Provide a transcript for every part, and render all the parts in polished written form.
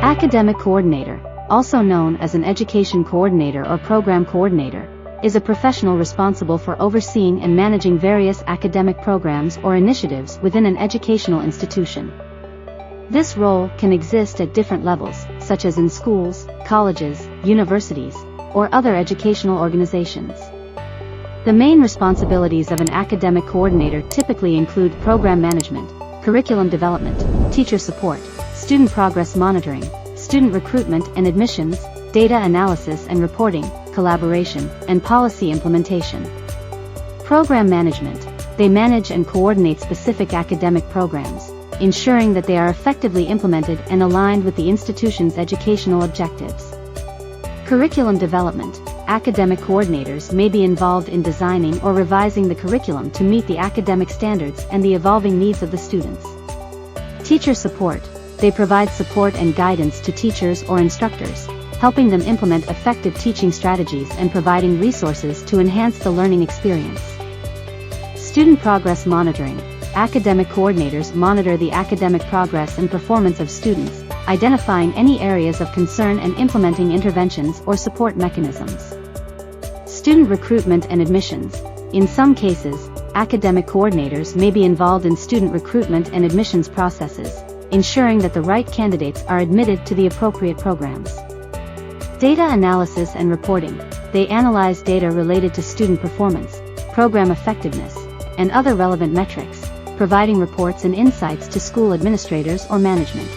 Academic coordinator, also known as an education coordinator or program coordinator, is a professional responsible for overseeing and managing various academic programs or initiatives within an educational institution. This role can exist at different levels, such as in schools, colleges, universities, or other educational organizations. The main responsibilities of an academic coordinator typically include program management, curriculum development, teacher support, student progress monitoring, student recruitment and admissions, data analysis and reporting, collaboration, and policy implementation. Program management. They manage and coordinate specific academic programs, ensuring that they are effectively implemented and aligned with the institution's educational objectives. Curriculum development. Academic coordinators may be involved in designing or revising the curriculum to meet the academic standards and the evolving needs of the students. Teacher support. They provide support and guidance to teachers or instructors, helping them implement effective teaching strategies and providing resources to enhance the learning experience. Student progress monitoring. Academic coordinators monitor the academic progress and performance of students, identifying any areas of concern and implementing interventions or support mechanisms. Student recruitment and admissions. In some cases, academic coordinators may be involved in student recruitment and admissions processes, ensuring that the right candidates are admitted to the appropriate programs. Data analysis and reporting. They analyze data related to student performance, program effectiveness, and other relevant metrics, providing reports and insights to school administrators or management.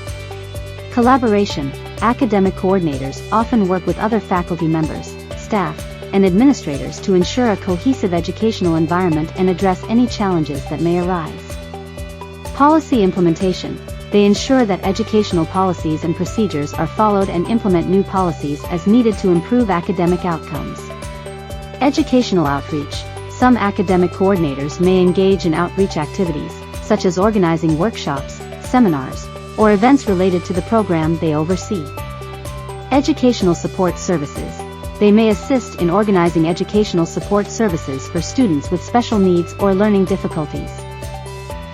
Collaboration. Academic coordinators often work with other faculty members, staff, and administrators to ensure a cohesive educational environment and address any challenges that may arise. Policy implementation. They ensure that educational policies and procedures are followed and implement new policies as needed to improve academic outcomes. Educational outreach. Some academic coordinators may engage in outreach activities, such as organizing workshops, seminars, or events related to the program they oversee. Educational support services. They may assist in organizing educational support services for students with special needs or learning difficulties.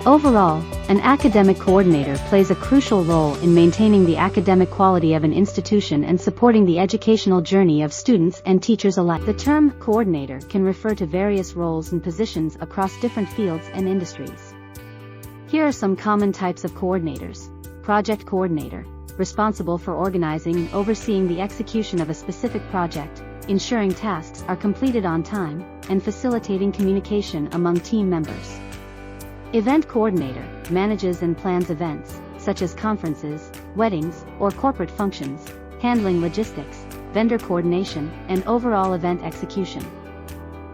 Overall, an academic coordinator plays a crucial role in maintaining the academic quality of an institution and supporting the educational journey of students and teachers alike. The term coordinator can refer to various roles and positions across different fields and industries. Here are some common types of coordinators. Project coordinator, responsible for organizing and overseeing the execution of a specific project, ensuring tasks are completed on time, and facilitating communication among team members. Event coordinator, manages and plans events, such as conferences, weddings, or corporate functions, handling logistics, vendor coordination, and overall event execution.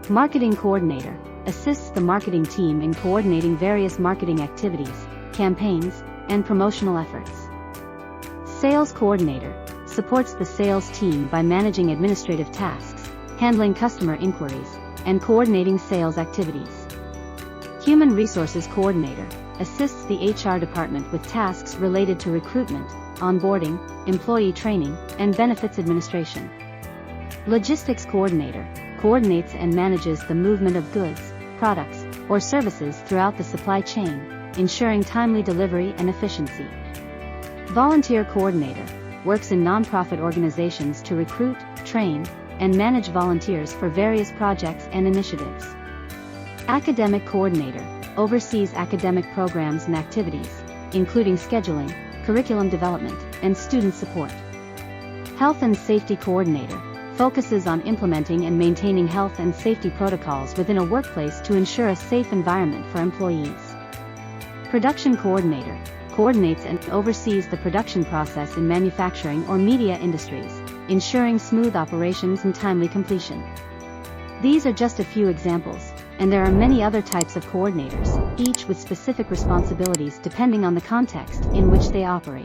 Marketing coordinator, assists the marketing team in coordinating various marketing activities, campaigns, and promotional efforts. Sales coordinator, supports the sales team by managing administrative tasks, handling customer inquiries, and coordinating sales activities. Human Resources Coordinator, assists the HR department with tasks related to recruitment, onboarding, employee training, and benefits administration. Logistics Coordinator, coordinates and manages the movement of goods, products, or services throughout the supply chain, ensuring timely delivery and efficiency. Volunteer Coordinator, works in nonprofit organizations to recruit, train, and manage volunteers for various projects and initiatives. Academic coordinator, oversees academic programs and activities, including scheduling, curriculum development, and student support. Health and safety coordinator, focuses on implementing and maintaining health and safety protocols within a workplace to ensure a safe environment for employees. Production coordinator, coordinates and oversees the production process in manufacturing or media industries, ensuring smooth operations and timely completion. These are just a few examples, and there are many other types of coordinators, each with specific responsibilities depending on the context in which they operate.